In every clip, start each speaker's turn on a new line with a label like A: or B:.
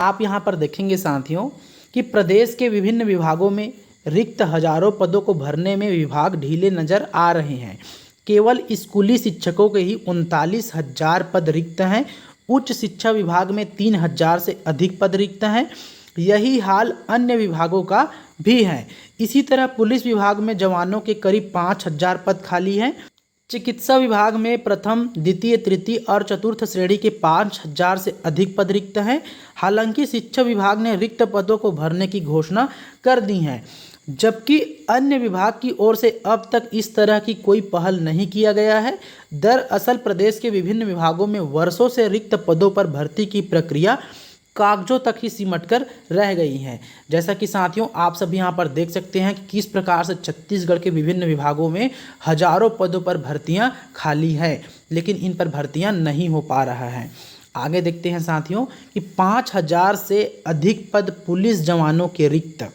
A: आप यहाँ पर देखेंगे साथियों कि प्रदेश के विभिन्न विभागों में रिक्त हजारों पदों को भरने में विभाग ढीले नजर आ रहे हैं। केवल स्कूली शिक्षकों के ही 39,000 पद रिक्त हैं। उच्च शिक्षा विभाग में 3,000 से अधिक पद रिक्त हैं। यही हाल अन्य विभागों का भी है। इसी तरह पुलिस विभाग में जवानों के करीब 5,000 पद खाली हैं। चिकित्सा विभाग में प्रथम, द्वितीय, तृतीय और चतुर्थ श्रेणी के 5,000 से अधिक पद रिक्त हैं। हालांकि शिक्षा विभाग ने रिक्त पदों को भरने की घोषणा कर दी है, जबकि अन्य विभाग की ओर से अब तक इस तरह की कोई पहल नहीं किया गया है। दरअसल प्रदेश के विभिन्न विभागों में वर्षों से रिक्त पदों पर भर्ती की प्रक्रिया कागजों तक ही सिमट कर रह गई हैं। जैसा कि साथियों आप सभी यहाँ पर देख सकते हैं कि किस प्रकार से छत्तीसगढ़ के विभिन्न विभागों में हजारों पदों पर भर्तियां खाली है, लेकिन इन पर भर्तियां नहीं हो पा रहा है। आगे देखते हैं साथियों कि 5,000 से अधिक पद पुलिस जवानों के रिक्त।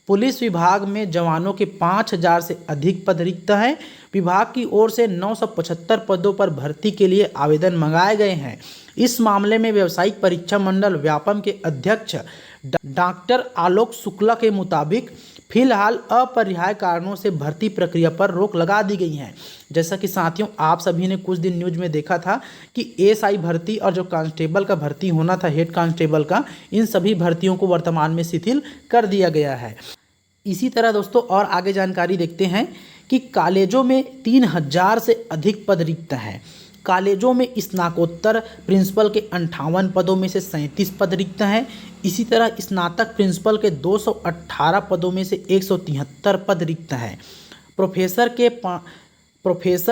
A: पुलिस विभाग में जवानों के 5,000 से अधिक पद रिक्त हैं। विभाग की ओर से 975 पदों पर भर्ती के लिए आवेदन मंगाए गए हैं। इस मामले में व्यावसायिक परीक्षा मंडल व्यापम के अध्यक्ष डॉक्टर आलोक शुक्ला के मुताबिक फिलहाल अपरिहार्य कारणों से भर्ती प्रक्रिया पर रोक लगा दी गई है। जैसा कि साथियों आप सभी ने कुछ दिन न्यूज में देखा था कि एएसआई भर्ती और जो कांस्टेबल का भर्ती होना था, हेड कांस्टेबल का, इन सभी भर्तियों को वर्तमान में शिथिल कर दिया गया है। इसी तरह दोस्तों और आगे जानकारी देखते हैं कि कॉलेजों में 3,000 से अधिक पद रिक्त हैं। कॉलेजों में स्नातकोत्तर प्रिंसिपल के 58 पदों में से 37 पद रिक्त हैं। इसी तरह स्नातक प्रिंसिपल के 218 पदों में से 173 पद रिक्त हैं। प्रोफेसर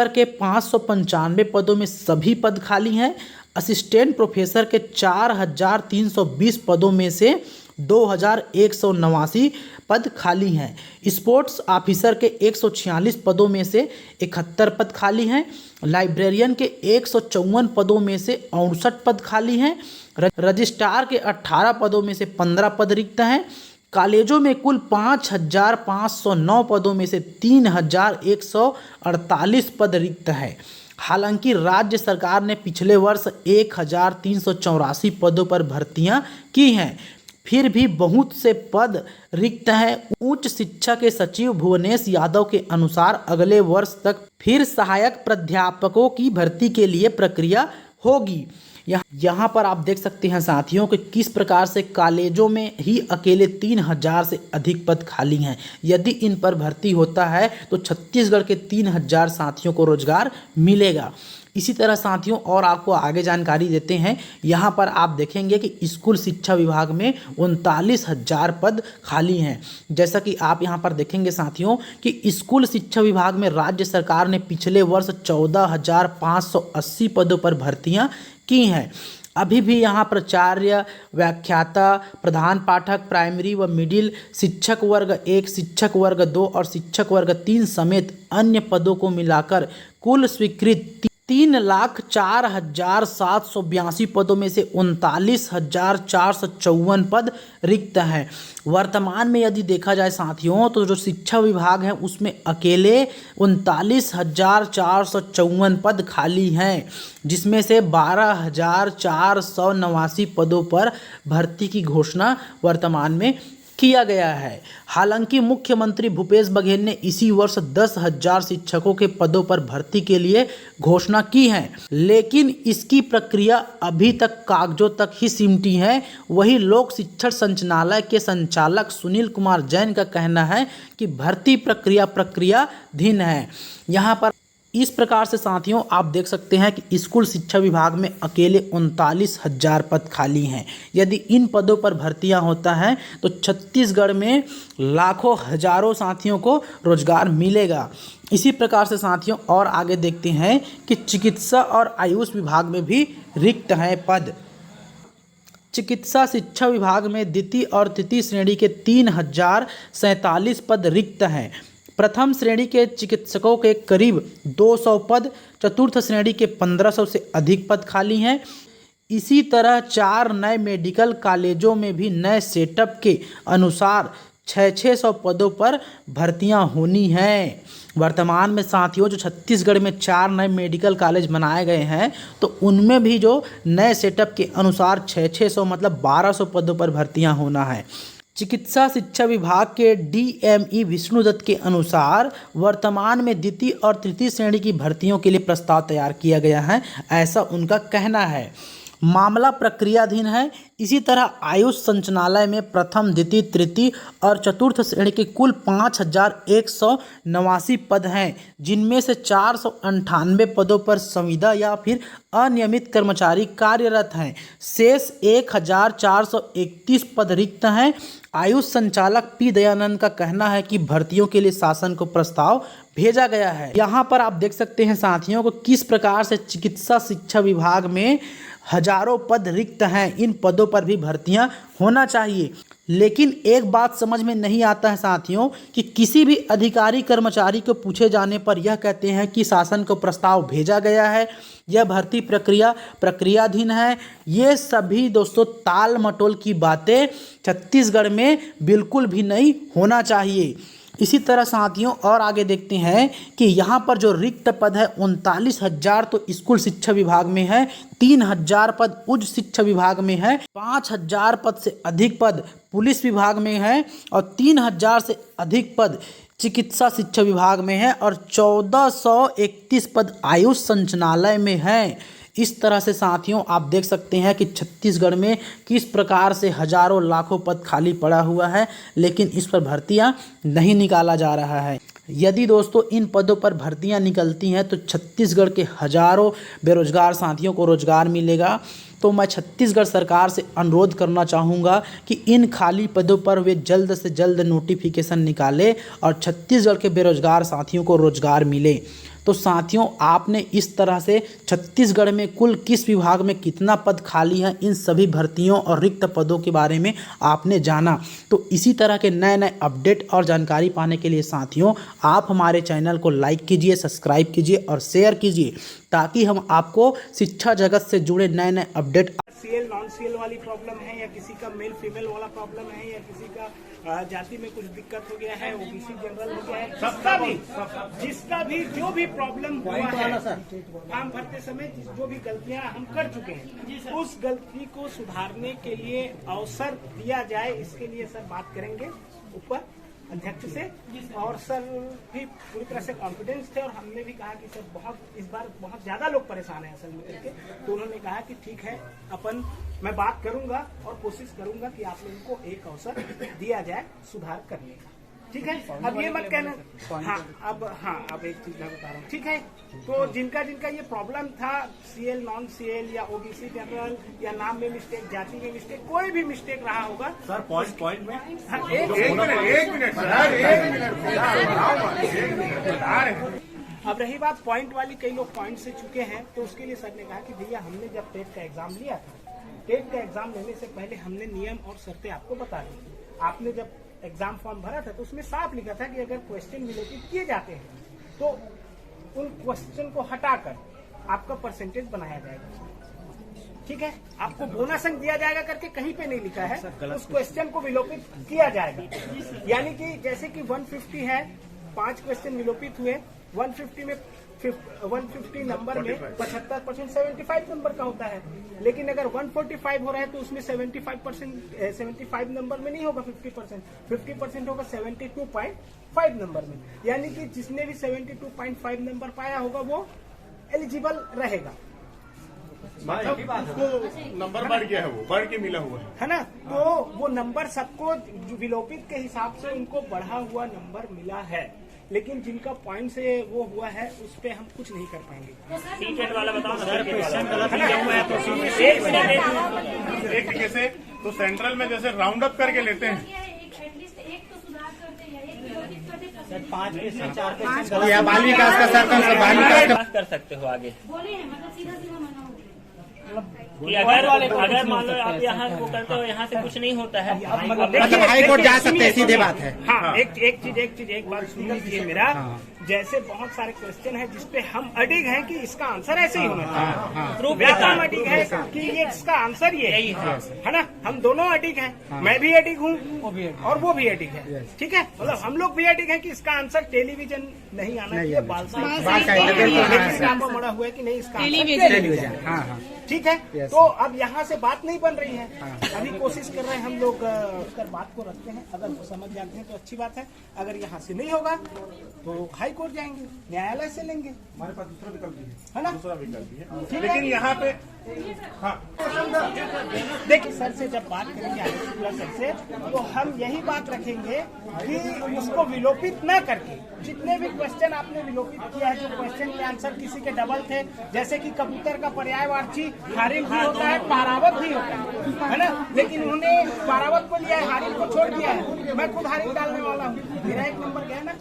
A: के 595 पदों में सभी पद खाली हैं। असिस्टेंट प्रोफेसर के 4,320 पदों में से 2,189 पद खाली हैं। स्पोर्ट्स ऑफिसर के 146 पदों में से 71 पद खाली हैं। लाइब्रेरियन के 154 पदों में से 68 पद खाली हैं। रजिस्ट्रार के 18 पदों में से 15 पद रिक्त हैं। कॉलेजों में कुल 5,509 पदों में से 3,148 पद रिक्त हैं। हालांकि राज्य सरकार ने पिछले वर्ष 1,384 पदों पर भर्तियां की हैं, फिर भी बहुत से पद रिक्त हैं। उच्च शिक्षा के सचिव भुवनेश यादव के अनुसार अगले वर्ष तक फिर सहायक प्राध्यापकों की भर्ती के लिए प्रक्रिया होगी। यहाँ पर आप देख सकते हैं साथियों कि किस प्रकार से कॉलेजों में ही अकेले 3,000 से अधिक पद खाली हैं। यदि इन पर भर्ती होता है तो छत्तीसगढ़ के 3,000 साथियों को रोजगार मिलेगा। इसी तरह साथियों और आपको आगे जानकारी देते हैं। यहाँ पर आप देखेंगे कि स्कूल शिक्षा विभाग में 39,000 पद खाली हैं। जैसा कि आप यहाँ पर देखेंगे साथियों कि स्कूल शिक्षा विभाग में राज्य सरकार ने पिछले वर्ष 14,580 पदों पर भर्तियाँ की हैं। अभी भी यहाँ प्राचार्य, व्याख्याता, प्रधान पाठक, प्राइमरी व मिडिल, शिक्षक वर्ग 1, शिक्षक वर्ग 2 और शिक्षक वर्ग 3 समेत अन्य पदों को मिलाकर कुल स्वीकृत 3,04,782 पदों में से 39,454 पद रिक्त हैं। वर्तमान में यदि देखा जाए साथियों तो जो शिक्षा विभाग है उसमें अकेले 39,454 पद खाली हैं, जिसमें से 12,489 पदों पर भर्ती की घोषणा वर्तमान में किया गया है। हालांकि मुख्यमंत्री भूपेश बघेल ने इसी वर्ष 10,000 शिक्षकों के पदों पर भर्ती के लिए घोषणा की है, लेकिन इसकी प्रक्रिया अभी तक कागजों तक ही सिमटी है। वही लोक शिक्षण संचालनालय के संचालक सुनील कुमार जैन का कहना है कि भर्ती प्रक्रियाधीन है। यहाँ पर इस प्रकार से साथियों आप देख सकते हैं कि स्कूल शिक्षा विभाग में अकेले 39,000 पद खाली हैं। यदि इन पदों पर भर्तियां होता है तो छत्तीसगढ़ में लाखों हजारों साथियों को रोजगार मिलेगा। इसी प्रकार से साथियों और आगे देखते हैं कि चिकित्सा और आयुष विभाग में भी रिक्त हैं पद। चिकित्सा शिक्षा विभाग में द्वितीय और तृतीय श्रेणी के 3,047 पद रिक्त हैं। प्रथम श्रेणी के चिकित्सकों के करीब 200 पद, चतुर्थ श्रेणी के 1,500 से अधिक पद खाली हैं। इसी तरह 4 नए मेडिकल कॉलेजों में भी नए सेटअप के अनुसार 600 पदों पर भर्तियां होनी हैं। वर्तमान में साथियों जो छत्तीसगढ़ में 4 नए मेडिकल कॉलेज बनाए गए हैं तो उनमें भी जो नए सेटअप के अनुसार 600 मतलब 1200 पदों पर भर्तियां होना है। चिकित्सा शिक्षा विभाग के डीएमई विष्णुदत्त के अनुसार वर्तमान में द्वितीय और तृतीय श्रेणी की भर्तियों के लिए प्रस्ताव तैयार किया गया है, ऐसा उनका कहना है। मामला प्रक्रियाधीन है। इसी तरह आयुष संचालय में प्रथम, द्वितीय, तृतीय और चतुर्थ श्रेणी के कुल 5189 पद हैं, जिनमें से 498 पदों पर संविदा या फिर अनियमित कर्मचारी कार्यरत हैं। शेष 1431 पद रिक्त हैं। आयुष संचालक पी दयानंद का कहना है कि भर्तियों के लिए शासन को प्रस्ताव भेजा गया है। यहाँ पर आप देख सकते हैं साथियों को किस प्रकार से चिकित्सा शिक्षा विभाग में हजारों पद रिक्त हैं। इन पदों पर भी भर्तियां होना चाहिए। लेकिन एक बात समझ में नहीं आता है साथियों कि किसी भी अधिकारी कर्मचारी को पूछे जाने पर यह कहते हैं कि शासन को प्रस्ताव भेजा गया है, यह भर्ती प्रक्रियाधीन है। ये सभी दोस्तों ताल मटोल की बातें छत्तीसगढ़ में बिल्कुल भी नहीं होना चाहिए। इसी तरह साथियों और आगे देखते हैं कि यहाँ पर जो रिक्त पद है 39,000 तो स्कूल शिक्षा विभाग में है, 3,000 पद उच्च शिक्षा विभाग में है, 5,000 पद से अधिक पद पुलिस विभाग में है और 3,000 से अधिक पद चिकित्सा शिक्षा विभाग में है और 1431 पद आयुष संचालय में है। इस तरह से साथियों आप देख सकते हैं कि छत्तीसगढ़ में किस प्रकार से हजारों लाखों पद खाली पड़ा हुआ है, लेकिन इस पर भर्तियां नहीं निकाला जा रहा है। यदि दोस्तों इन पदों पर भर्तियां निकलती हैं तो छत्तीसगढ़ के हजारों बेरोजगार साथियों को रोजगार मिलेगा। तो मैं छत्तीसगढ़ सरकार से अनुरोध करना चाहूँगा कि इन खाली पदों पर वे जल्द से जल्द नोटिफिकेशन निकाले और छत्तीसगढ़ के बेरोजगार साथियों को रोजगार मिले। तो साथियों आपने इस तरह से छत्तीसगढ़ में कुल किस विभाग में कितना पद खाली है, इन सभी भर्तियों और रिक्त पदों के बारे में आपने जाना। तो इसी तरह के नए नए अपडेट और जानकारी पाने के लिए साथियों आप हमारे चैनल को लाइक कीजिए, सब्सक्राइब कीजिए और शेयर कीजिए, ताकि हम आपको शिक्षा जगत से जुड़े नए नए अपडेट।
B: सीएल नॉन सीएल वाली प्रॉब्लम है या किसी का मेल फीमेल वाला प्रॉब्लम है या किसी का जाति में कुछ दिक्कत हो गया है, ओबीसी जनरल हो गया है, सबका भी जिसका भी जो भी प्रॉब्लम हुआ है फॉर्म भरते समय जो भी गलतियां हम कर चुके हैं उस गलती को सुधारने के लिए अवसर दिया जाए, इसके लिए सर बात करेंगे ऊपर अध्यक्ष से। और सर भी पूरी तरह से कॉन्फिडेंस थे और हमने भी कहा कि सर इस बार बहुत ज्यादा लोग परेशान हैं असल में करके, तो उन्होंने कहा कि ठीक है मैं बात करूंगा और कोशिश करूंगा कि आप लोगों को एक अवसर दिया जाए सुधार करने का। ठीक है, अब ये मत कहना। अब एक चीज मैं बता रहा हूँ, ठीक है। तो जिनका ये प्रॉब्लम था सीएल नॉन सीएल या ओबीसी जनरल या नाम में मिस्टेक, जाति में मिस्टेक, कोई भी मिस्टेक रहा होगा सर पॉइंट में एक मिनट। अब रही बात पॉइंट वाली, कई लोग पॉइंट से चुके हैं, तो उसके लिए सर ने कहा कि भैया हमने जब टेट का एग्जाम लिया था, टेट का एग्जाम लेने से पहले हमने नियम और शर्तें आपको बता दी। आपने जब एग्जाम फॉर्म भरा था तो उसमें साफ लिखा था कि अगर क्वेश्चन रिलेटेड किए जाते हैं तो उन क्वेश्चन को हटाकर आपका परसेंटेज बनाया जाएगा। ठीक है, आपको बोनस अंक दिया जाएगा करके कहीं पे नहीं लिखा है, उस क्वेश्चन को विलोपित किया जाएगा। यानी कि जैसे कि 150 है, 5 क्वेश्चन विलोपित हुए, 150 में 150 नंबर में 75% 75 नंबर का होता है, लेकिन अगर 145 हो रहा है तो उसमें 75 नंबर में नहीं होगा 50% होगा 72.5 नंबर में। यानी कि जिसने भी 72.5 नंबर पाया होगा वो एलिजिबल रहेगा।
C: उसको नंबर बढ़ गया है, वो बढ़ के मिला हुआ है
B: ना। तो वो नंबर सबको विलोपित के हिसाब से उनको बढ़ा हुआ नंबर मिला है, लेकिन जिनका पॉइंट से वो हुआ है उस पे हम कुछ नहीं कर पाएंगे।
C: टीचर वाला बताओ ना, क्वेश्चन गलत लिखा हुआ है तो एक तरीके से तो सेंट्रल में जैसे राउंड अप करके लेते हैं,
A: बाल विकास
D: कर सकते हो आगे।
B: कि अगर
D: मान लो आप यहाँ वो करते हो, यहाँ से कुछ नहीं होता है,
A: मतलब हाई कोर्ट जा सकते हैं, सीधे बात है।
B: हाँ, एक बात सुन लीजिए मेरा। जैसे बहुत सारे क्वेश्चन है जिसपे हम अडिग हैं कि इसका आंसर ऐसे ही होना चाहिए।
D: प्रूफ
B: व्याकरण अडिग है कि ये इसका आंसर ये है ना, हम दोनों अडिग हैं, मैं भी अडिग हूँ और वो भी अडिग है, ठीक है। मतलब हम लोग भी अडिग हैं कि इसका आंसर टेलीविजन नहीं आना चाहिए, बाल साहित्य मरा हुआ है कि नहीं इसका टेलीविजन, ठीक है। तो अब यहाँ से बात नहीं बन रही है, अभी कोशिश कर रहे हैं हम लोग कर बात को रखते हैं, अगर वो समझ जाते हैं तो अच्छी बात है, अगर यहाँ से नहीं होगा तो हाई कोर्ट जाएंगे, न्यायालय से लेंगे, हमारे पास दूसरा विकल्प भी है ना, दूसरा विकल्प भी है। लेकिन यहाँ पे देखिए सर से जब बात करेंगे आगे सर से, तो हम यही बात रखेंगे कि उसको विलोपित न करके जितने भी क्वेश्चन आपने विलोपित किया है, जो क्वेश्चन के आंसर किसी के डबल थे, जैसे कि कबूतर का पर्यायवाची हारिल भी होता है, पारावत भी होता है ना, लेकिन उन्होंने पारावत को लिया है, हारिल को छोड़ दिया है। मैं खुद हारिल डालने वाला हूँ, मेरा एक नंबर गया ना,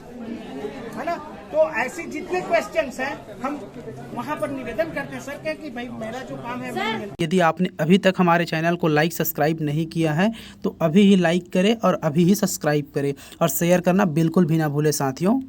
B: है ना। तो ऐसे जितने क्वेश्चंस हैं हम वहाँ पर निवेदन करते हैं सर कि भाई मेरा जो काम है।
A: यदि आपने अभी तक हमारे चैनल को लाइक सब्सक्राइब नहीं किया है तो अभी ही लाइक करें और अभी ही सब्सक्राइब करें और शेयर करना बिल्कुल भी ना भूलें साथियों।